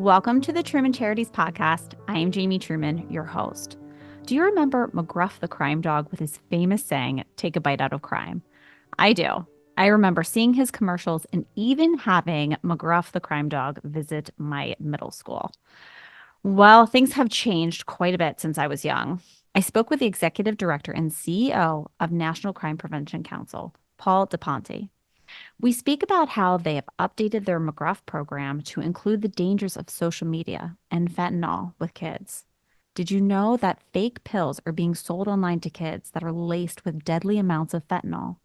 Welcome to the Truman Charities podcast. I am Jamie Truman, your host. Do you remember McGruff the Crime Dog with his famous saying, "Take a bite out of crime"? I do. I remember seeing his commercials and even having McGruff the Crime Dog visit my middle school. Well, things have changed quite a bit since I was young. I spoke with the executive director and CEO of National Crime Prevention Council, Paul DelPonte. We speak about how they have updated their McGruff program to include the dangers of social media and fentanyl with kids. Did you know that fake pills are being sold online to kids that are laced with deadly amounts of fentanyl?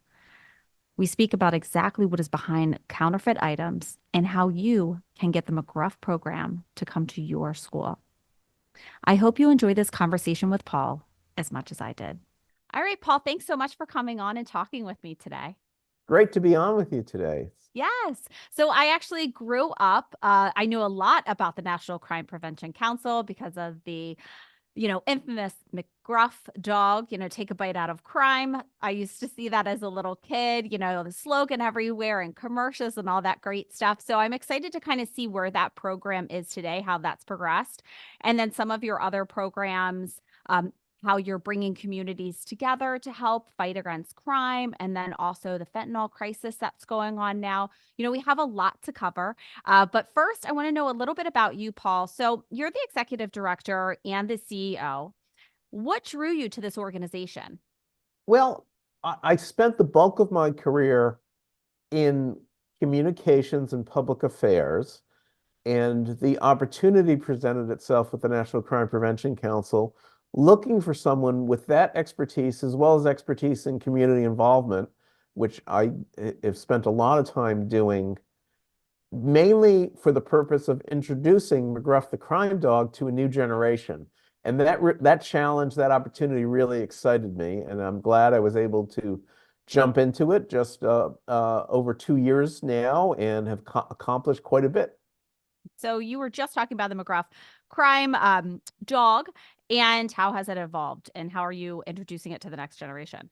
We speak about exactly what is behind counterfeit items and how you can get the McGruff program to come to your school. I hope you enjoy this conversation with Paul as much as I did. All right, Paul, thanks so much for coming on and talking with me today. Great to be on with you today. Yes. So I actually grew up, I knew a lot about the National Crime Prevention Council because of the, infamous McGruff dog, take a bite out of crime. I used to see that as a little kid, the slogan everywhere and commercials and all that great stuff. So I'm excited to kind of see where that program is today, how that's progressed. And then some of your other programs, how you're bringing communities together to help fight against crime, and then also the fentanyl crisis that's going on now. We have a lot to cover. But first, I want to know a little bit about you, Paul. So you're the executive director and the CEO. What drew you to this organization? Well, I spent the bulk of my career in communications and public affairs, and the opportunity presented itself with the National Crime Prevention Council, looking for someone with that expertise as well as expertise in community involvement, which I have spent a lot of time doing, mainly for the purpose of introducing McGruff the Crime Dog to a new generation. And that challenge, that opportunity really excited me, and I'm glad I was able to jump into it just over 2 years now and have accomplished quite a bit. So you were just talking about the McGruff crime dog, and how has it evolved, and how are you introducing it to the next generation?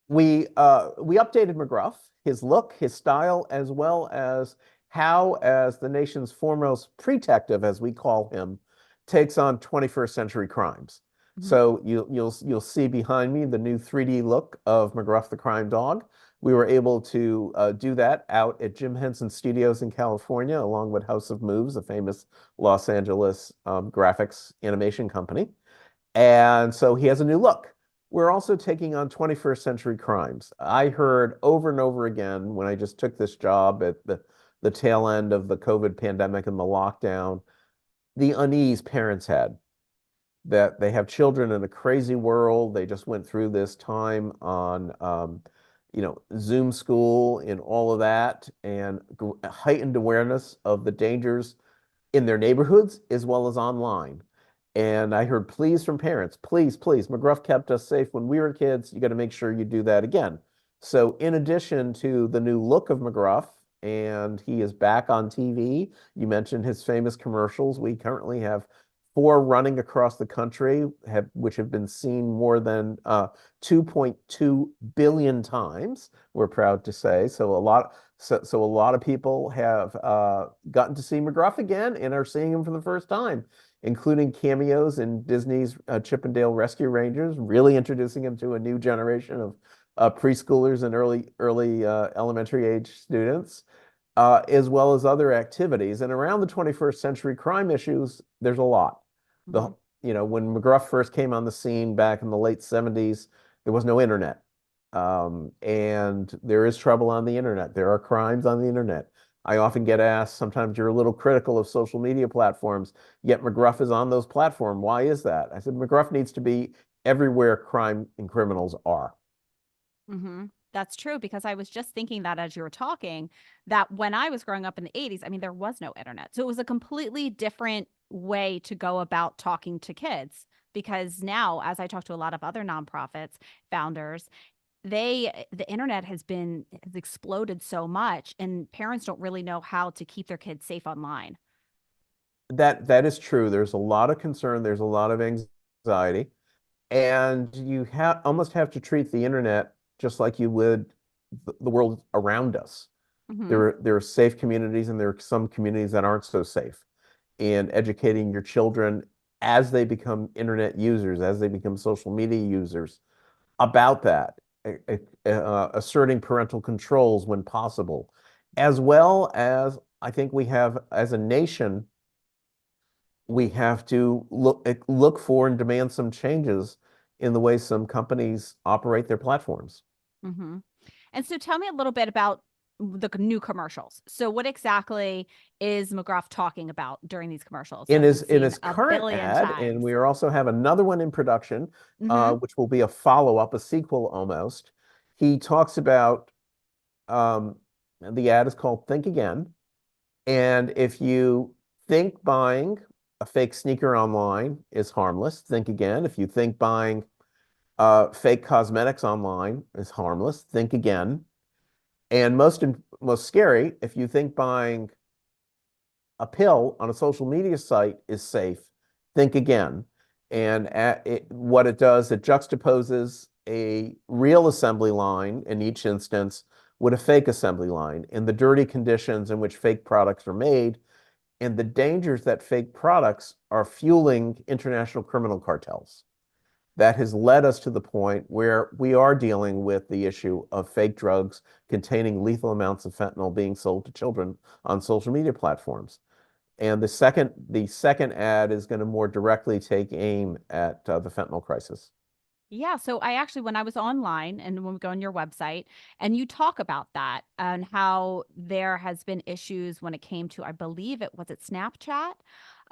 We updated McGruff, his look, his style, as well as how, as the nation's foremost protective, as we call him, takes on 21st century crimes. Mhm. So you'll see behind me the new 3D look of McGruff the Crime Dog. We were able to do that out at Jim Henson Studios in California, along with House of Moves, a famous Los Angeles graphics animation company. And so he has a new look. We're also taking on 21st century crimes. I heard over and over again when I just took this job at the tail end of the COVID pandemic and the lockdown, the unease parents had that they have children in a crazy world. They just went through this time on, Zoom school and all of that, and heightened awareness of the dangers in their neighborhoods as well as online. And I heard pleas from parents, please, please, McGruff kept us safe when we were kids. You got to make sure you do that again. So in addition to the new look of McGruff, and he is back on TV, you mentioned his famous commercials. We currently have 4 running across the country, which have been seen more than 2.2 billion times, we're proud to say. So a lot of people have gotten to see McGruff again and are seeing him for the first time, including cameos in Disney's Chip 'n Dale Rescue Rangers, really introducing him to a new generation of preschoolers and early elementary age students, as well as other activities. And around the 21st century crime issues, there's a lot. Mhm. When McGruff first came on the scene back in the late 70s, there was no internet. And there is trouble on the internet. There are crimes on the internet. I often get asked, sometimes you're a little critical of social media platforms, yet McGruff is on those platforms. Why is that? I said, McGruff needs to be everywhere crime and criminals are. That's true, because I was just thinking that as you were talking, that when I was growing up in the 80s, I mean, there was no internet. So it was a completely different way to go about talking to kids. Because now, as I talk to a lot of other nonprofits, founders, the internet has exploded so much, and parents don't really know how to keep their kids safe online. That is true. There's a lot of concern. There's a lot of anxiety. And you almost have to treat the internet just like you would the world around us. Hmm. There are safe communities and there are some communities that aren't so safe. and educating your children as they become internet users, as they become social media users about that, asserting parental controls when possible, as well as I think we have, as a nation, we have to look for and demand some changes in the way some companies operate their platforms. Mm-hmm. And so tell me a little bit about the new commercials. So what exactly is McGruff talking about during these commercials In that we've in seen his a current billion ad, and times? we also have another one in production, Mm-hmm. which will be a follow-up, a sequel almost. He talks about the ad is called Think Again. And if you think buying a fake sneaker online is harmless, think again. If you think buying fake cosmetics online is harmless, think again. And most scary, if you think buying a pill on a social media site is safe, think again. And what it does, it juxtaposes a real assembly line in each instance with a fake assembly line and the dirty conditions in which fake products are made and the dangers that fake products are fueling international criminal cartels. That has led us to the point where we are dealing with the issue of fake drugs containing lethal amounts of fentanyl being sold to children on social media platforms. And the second ad is going to more directly take aim at the fentanyl crisis. Yeah, so I actually, when I was online and when we go on your website, and you talk about that and how there has been issues when it came to, I believe it was it Snapchat,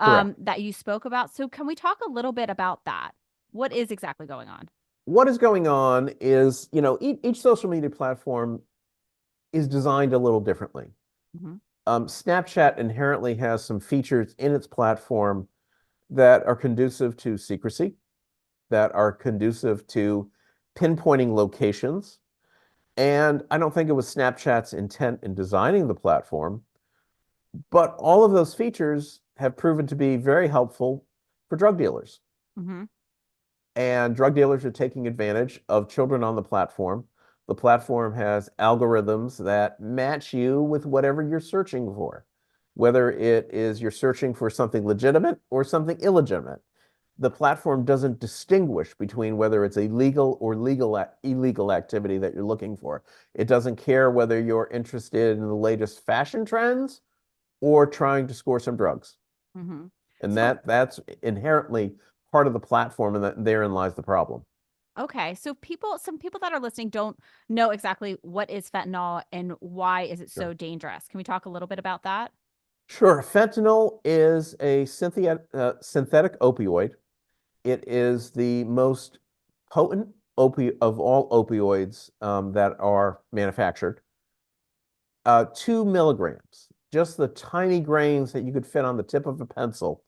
Correct. that you spoke about. So can we talk a little bit about that? What is exactly going on? What is going on is, each social media platform is designed a little differently. Hmm. Snapchat inherently has some features in its platform that are conducive to secrecy, that are conducive to pinpointing locations. And I don't think it was Snapchat's intent in designing the platform, but all of those features have proven to be very helpful for drug dealers. Hmm. And drug dealers are taking advantage of children on the platform. The platform has algorithms that match you with whatever you're searching for, whether it is you're searching for something legitimate or something illegitimate. The platform doesn't distinguish between whether it's a legal or illegal activity that you're looking for. It doesn't care whether you're interested in the latest fashion trends or trying to score some drugs. Hmm. And So, that's inherently part of the platform, and that therein lies the problem. okay. So some people that are listening don't know exactly what is fentanyl and why is it Sure. so dangerous. Can we talk a little bit about that? Sure. Fentanyl is a synthetic opioid. It is the most potent opi of all opioids that are manufactured. 2 milligrams, just the tiny grains that you could fit on the tip of a pencil,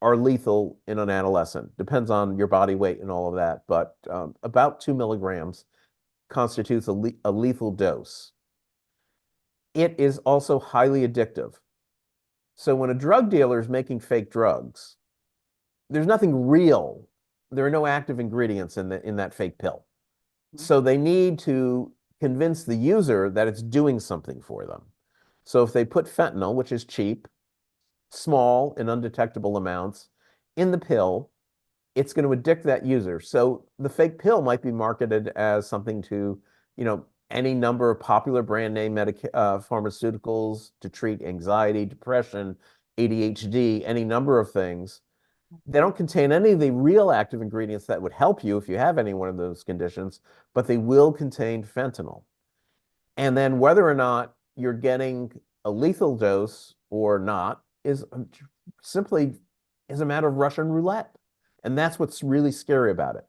are lethal in an adolescent. Depends on your body weight and all of that, but about 2 milligrams constitutes a lethal dose. It is also highly addictive. So when a drug dealer is making fake drugs, there's nothing real. There are no active ingredients in that fake pill. Mhm. So they need to convince the user that it's doing something for them. So if they put fentanyl, which is cheap, small and undetectable amounts, in the pill, it's going to addict that user. So the fake pill might be marketed as something to, any number of popular brand name pharmaceuticals to treat anxiety, depression, ADHD, any number of things. They don't contain any of the real active ingredients that would help you if you have any one of those conditions, but they will contain fentanyl. And then whether or not you're getting a lethal dose or not is simply is a matter of Russian roulette. And that's what's really scary about it.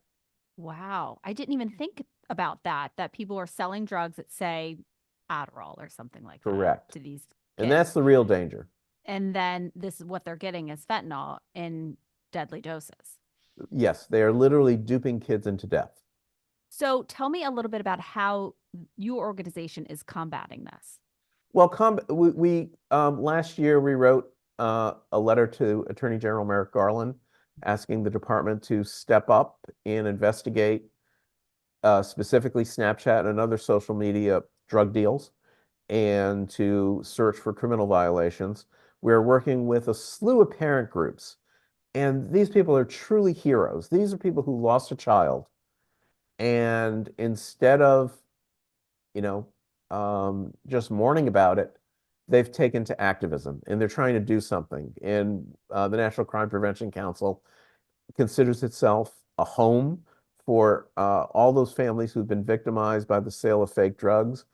Wow. I didn't even think about that people are selling drugs that say Adderall or something like that Correct. to these And kids. that's the real danger. And then this is what they're getting is fentanyl in deadly doses. Yes, they are literally duping kids into death. So tell me a little bit about how your organization is combating this. Well, last year we wrote a letter to Attorney General Merrick Garland asking the department to step up and investigate specifically Snapchat and other social media drug deals and to search for criminal violations. We're working with a slew of parent groups. And these people are truly heroes. These are people who lost a child. And instead of, you know, just mourning about it, they've taken to activism and they're trying to do something. And the National Crime Prevention Council considers itself a home for all those families who've been victimized by the sale of fake drugs.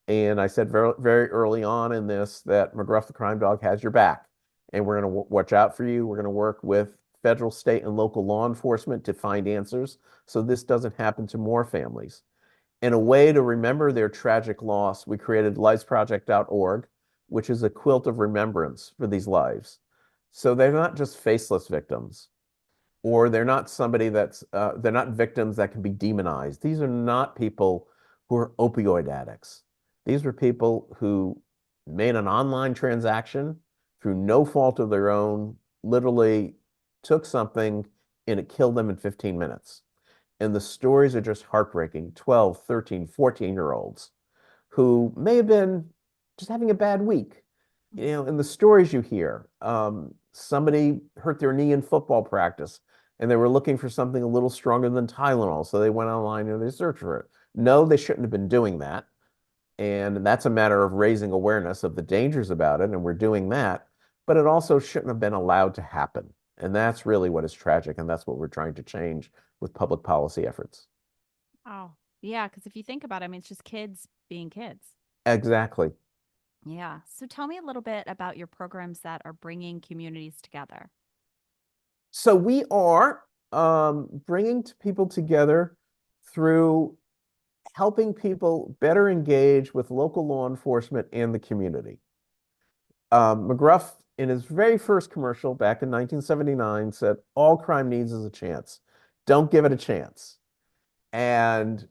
And I said very, very early on in this that McGruff the Crime Dog has your back. And we're going to watch out for you. We're going to work with federal, state, and local law enforcement to find answers so this doesn't happen to more families. In a way to remember their tragic loss, we created livesproject.org, which is a quilt of remembrance for these lives. So they're not just faceless victims, or they're not somebody they're not victims that can be demonized. These are not people who are opioid addicts. These were people who made an online transaction through no fault of their own, literally took something and it killed them in 15 minutes. And the stories are just heartbreaking. 12, 13, 14-year-olds who may have been just having a bad week. In the stories you hear, somebody hurt their knee in football practice and they were looking for something a little stronger than Tylenol. So they went online and they searched for it. No, they shouldn't have been doing that. And that's a matter of raising awareness of the dangers about it. And we're doing that. But it also shouldn't have been allowed to happen. And that's really what is tragic. And that's what we're trying to change with public policy efforts. Oh, yeah. Because if you think about it, I mean, it's just kids being kids. Exactly. Yeah. So tell me a little bit about your programs that are bringing communities together. So we are bringing people together through helping people better engage with local law enforcement and the community. McGruff, in his very first commercial back in 1979, said, all crime needs is a chance. Don't give it a chance. And,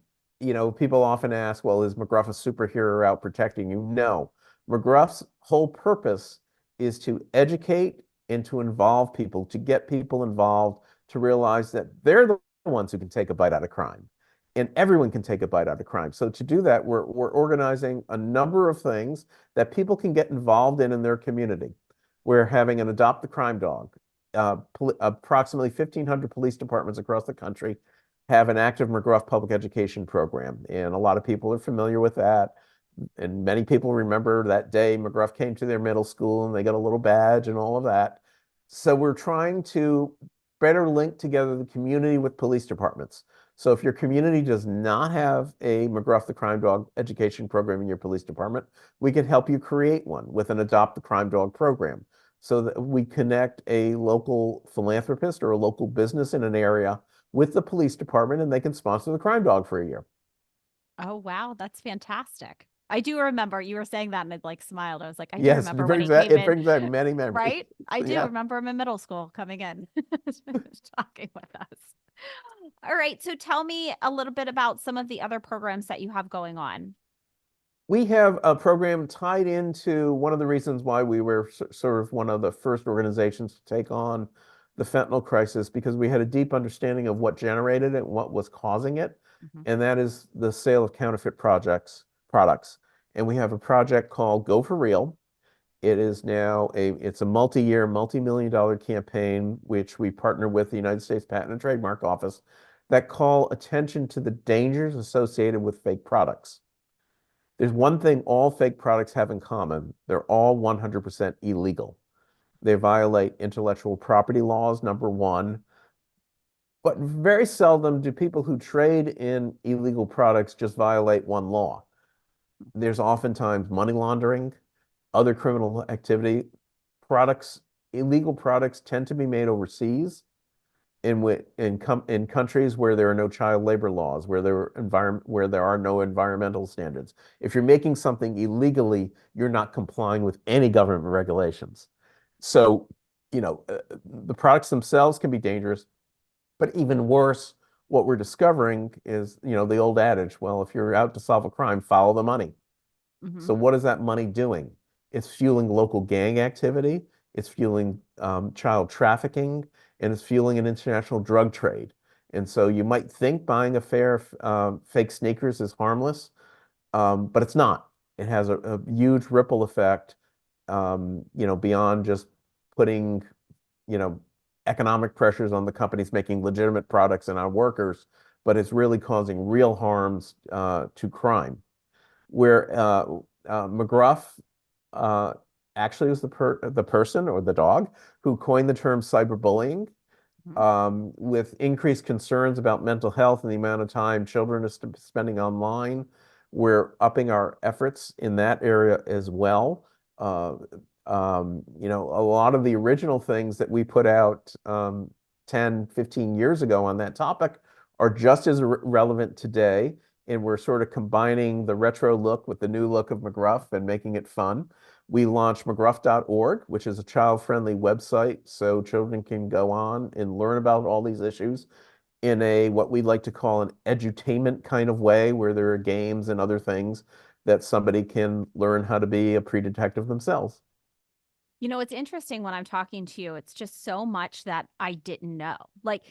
people often ask, well, is McGruff a superhero out protecting you? No. McGruff's whole purpose is to educate and to involve people, to get people involved, to realize that they're the ones who can take a bite out of crime. And everyone can take a bite out of crime. So to do that, we're organizing a number of things that people can get involved in their community. We're having an Adopt the Crime Dog. Approximately 1,500 police departments across the country have an active McGruff public education program. And a lot of people are familiar with that. And many people remember that day McGruff came to their middle school and they got a little badge and all of that. So we're trying to better link together the community with police departments. So if your community does not have a McGruff the Crime Dog education program in your police department, we can help you create one with an Adopt the Crime Dog program so that we connect a local philanthropist or a local business in an area with the police department and they can sponsor the crime dog for a year. Oh, wow. That's fantastic. I do remember you were saying that and I like smiled. I was like, I do Yes, remember when he came it in, brings back many memories. right? I do Yeah. remember him in middle school coming in, talking with us. All right. So tell me a little bit about some of the other programs that you have going on. We have a program tied into one of the reasons why we were sort of one of the first organizations to take on the fentanyl crisis, because we had a deep understanding of what generated it and what was causing it. Mhm. And that is the sale of counterfeit products. And we have a project called Go for Real. It is now it's a multi-year, multi-million dollar campaign, which we partner with the United States Patent and Trademark Office that call attention to the dangers associated with fake products. There's one thing all fake products have in common. They're all 100% illegal. They violate intellectual property laws, number one. But very seldom do people who trade in illegal products just violate one law. There's oftentimes money laundering, other criminal activity. Illegal products tend to be made overseas in countries where there are no child labor laws, where there are no environmental standards. If you're making something illegally, you're not complying with any government regulations. So, the products themselves can be dangerous, but even worse, what we're discovering is, the old adage, well, if you're out to solve a crime, follow the money. Mhm. So what is that money doing? It's fueling local gang activity, it's fueling child trafficking, and it's fueling an international drug trade. And so you might think buying a pair of fake sneakers is harmless, but it's not. It has a huge ripple effect beyond just putting, you know, economic pressures on the companies making legitimate products and our workers, but it's really causing real harms to crime. Where McGruff uh, actually was the person or the dog who coined the term cyberbullying, Mhm. with increased concerns about mental health and the amount of time children are spending online. We're upping our efforts in that area as well. Uh, a lot of the original things that we put out 10, 15 years ago on that topic are just as relevant today. And we're sort of combining the retro look with the new look of McGruff and making it fun. We launched McGruff.org, which is a child-friendly website so children can go on and learn about all these issues in a what we like to call an edutainment kind of way, where there are games and other things that somebody can learn how to be a pre-detective themselves. It's interesting when I'm talking to you, it's just so much that I didn't know. Like,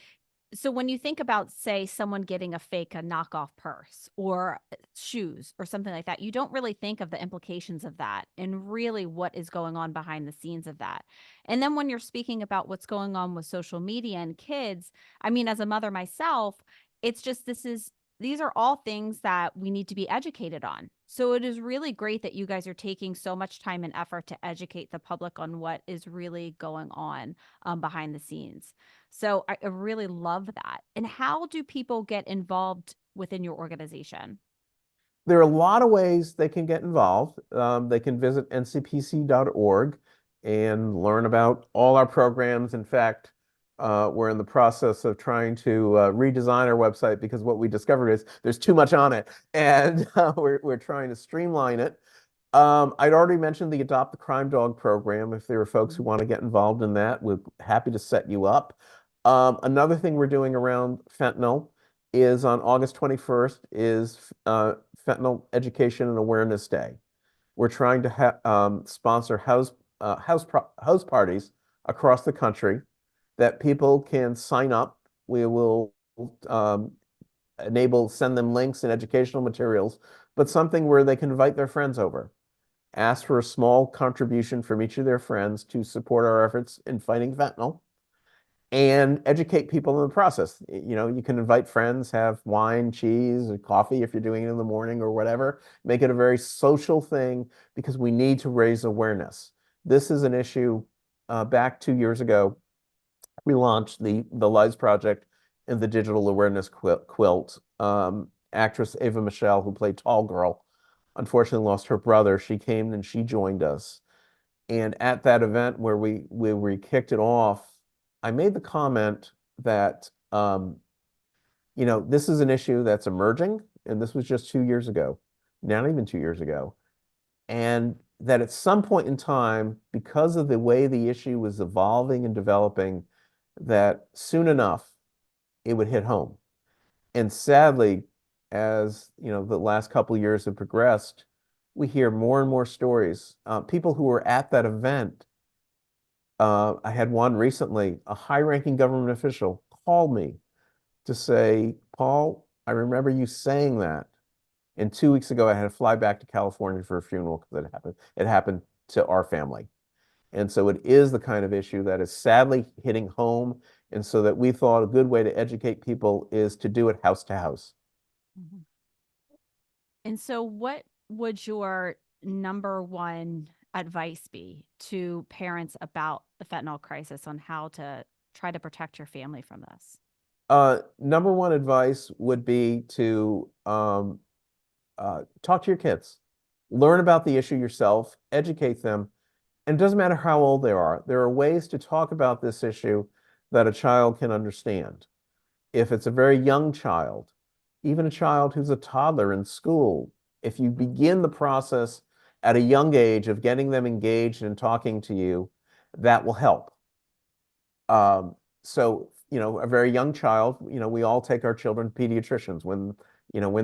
so when you think about, say, someone getting a knockoff purse or shoes or something like that, you don't really think of the implications of that and really what is going on behind the scenes of that. And then when you're speaking about what's going on with social media and kids, I mean, as a mother myself, it's just these are all things that we need to be educated on. So it is really great that you guys are taking so much time and effort to educate the public on what is really going on behind the scenes. So I really love that. And how do people get involved within your organization? There are a lot of ways they can get involved. They can visit ncpc.org and learn about all our programs. In fact, we're in the process of trying to redesign our website because what we discovered is there's too much on it, and we're trying to streamline it. I'd already mentioned the Adopt the Crime Dog program. If there are folks who want to get involved in that, we're happy to set you up. Another thing we're doing around fentanyl is on August 21st is Fentanyl Education and Awareness Day. We're trying to sponsor house parties across the country that people can sign up. We will um, send them links and educational materials, but something where they can invite their friends over. Ask for a small contribution from each of their friends to support our efforts in fighting fentanyl and educate people in the process. You can invite friends, have wine, cheese, or coffee if you're doing it in the morning or whatever. Make it a very social thing because we need to raise awareness. This is an issue. Back 2 years ago, we launched the Lies Project and the Digital Awareness Quilt. Actress Ava Michelle, who played Tall Girl, unfortunately lost her brother. She came and she joined us. And at that event where we kicked it off, I made the comment that this is an issue that's emerging, and this was just 2 years ago, not even 2 years ago, and that at some point in time, because of the way the issue was evolving and developing, that soon enough it would hit home. And sadly, as the last couple of years have progressed, we hear more and more stories. People who were at that event, I had one recently, a high-ranking government official called me to say, Paul, I remember you saying that. And 2 weeks ago, I had to fly back to California for a funeral because it happened. It happened to our family. And so it is the kind of issue that is sadly hitting home. And so that we thought a good way to educate people is to do it house to house. Mhm. And so, what would your number one advice be to parents about the fentanyl crisis on how to try to protect your family from this? Number one advice would be to talk to your kids, learn about the issue yourself, educate them. And it doesn't matter how old they are, there are ways to talk about this issue that a child can understand. If it's a very young child, even a child who's a toddler in school, if you begin the process at a young age of getting them engaged and talking to you, that will help. So, a very young child, we all take our children to pediatricians when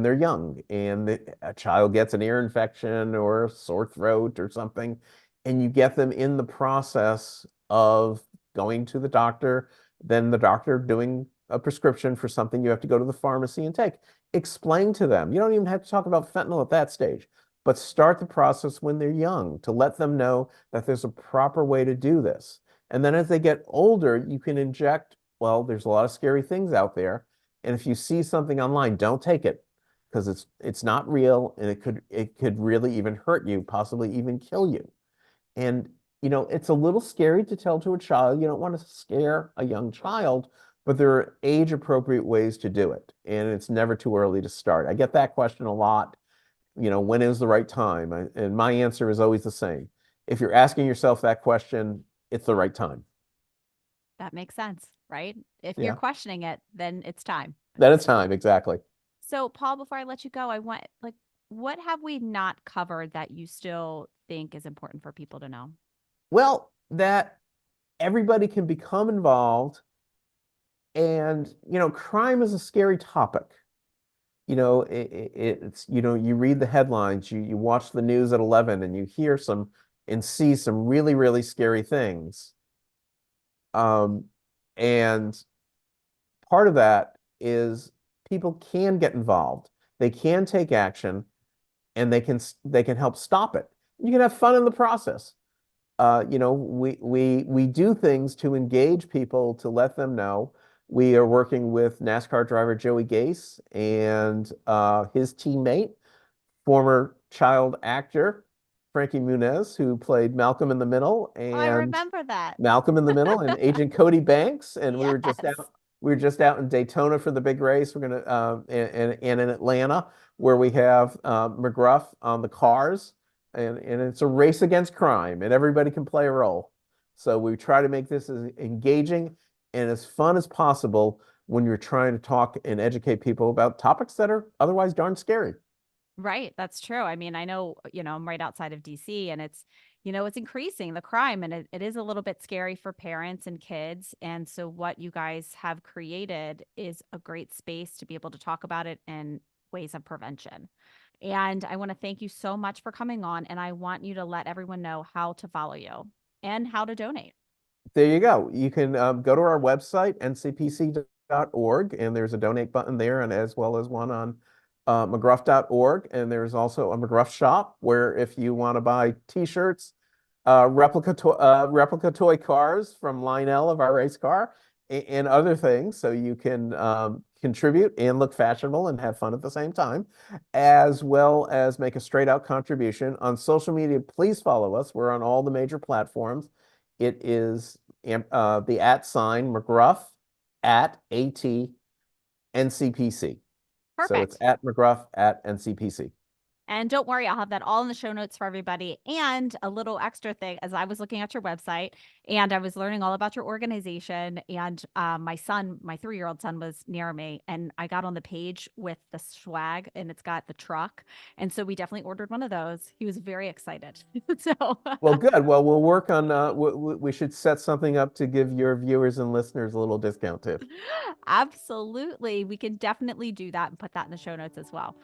they're young, and a child gets an ear infection or a sore throat or something, and you get them in the process of going to the doctor, then the doctor doing a prescription for something you have to go to the pharmacy and take. Explain to them. You don't even have to talk about fentanyl at that stage. but start the process when they're young to let them know that there's a proper way to do this. And then as they get older, you can inject, well, there's a lot of scary things out there. And if you see something online, don't take it because it's not real and it could really even hurt you, possibly even kill you. And it's a little scary to tell to a child. You don't want to scare a young child, but there are age appropriate ways to do it. And it's never too early to start. I get that question a lot. When is the right time? And my answer is always the same. If you're asking yourself that question, it's the right time. That makes sense, right? If you're Yeah, questioning it, then it's time. then it's time. Exactly. So, Paul, before I let you go, I want, like, what have we not covered that you still think is important for people to know? Well, that everybody can become involved. And, crime is a scary topic. It's, you read the headlines, you watch the news at 11 and you hear some and see some really, really scary things. And part of that is people can get involved. They can take action and they can help stop it. You can have fun in the process. We do things to engage people to let them know. We are working with NASCAR driver Joey Gase and his teammate, former child actor Frankie Muniz, who played Malcolm in the Middle I and remember that. Agent Cody Banks, and we were just Yes. out. We were just out in Daytona for the big race. We're gonna and in Atlanta where we have McGruff on the cars, and it's a race against crime, and everybody can play a role. So we try to make this as engaging and as fun as possible when you're trying to talk and educate people about topics that are otherwise darn scary. Right. That's true. I mean, I know, I'm right outside of DC and it's increasing the crime and it is a little bit scary for parents and kids. And so what you guys have created is a great space to be able to talk about it and ways of prevention. And I want to thank you so much for coming on. And I want you to let everyone know how to follow you and how to donate. There you go. You can go to our website, ncpc.org, and there's a donate button there, and as well as one on McGruff.org. And there's also a McGruff shop where if you want to buy T-shirts, replica toy cars from Lionel of our race car, and other things, so you can contribute and look fashionable and have fun at the same time, as well as make a straight out contribution on social media. Please follow us. We're on all the major platforms. It is the @ McGruff @AT NCPC. So it's Perfect. @McGruff @NCPC. And don't worry, I'll have that all in the show notes for everybody. And a little extra thing, as I was looking at your website and I was learning all about your organization, and my son, my 3-year-old son, was near me, and I got on the page with the swag, and it's got the truck, and so we definitely ordered one of those. He was very excited. So Well, good. Well, we'll work on, we should set something up to give your viewers and listeners a little discount too. absolutely, we can definitely do that and put that in the show notes as well.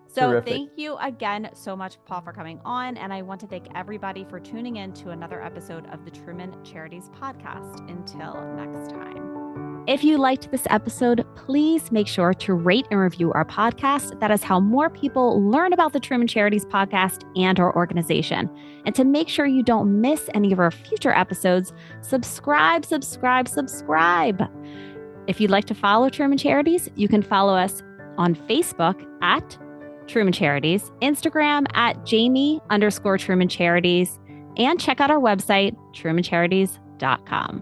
So Terrific. thank you again so much, Paul, for coming on. And I want to thank everybody for tuning in to another episode of the Truman Charities podcast. Until next time. If you liked this episode, please make sure to rate and review our podcast. That is how more people learn about the Truman Charities podcast and our organization. And to make sure you don't miss any of our future episodes, subscribe. If you'd like to follow Truman Charities, you can follow us on Facebook @ Truman Charities, Instagram @ Jamie_Truman Charities, and check out our website, trumancharities.com.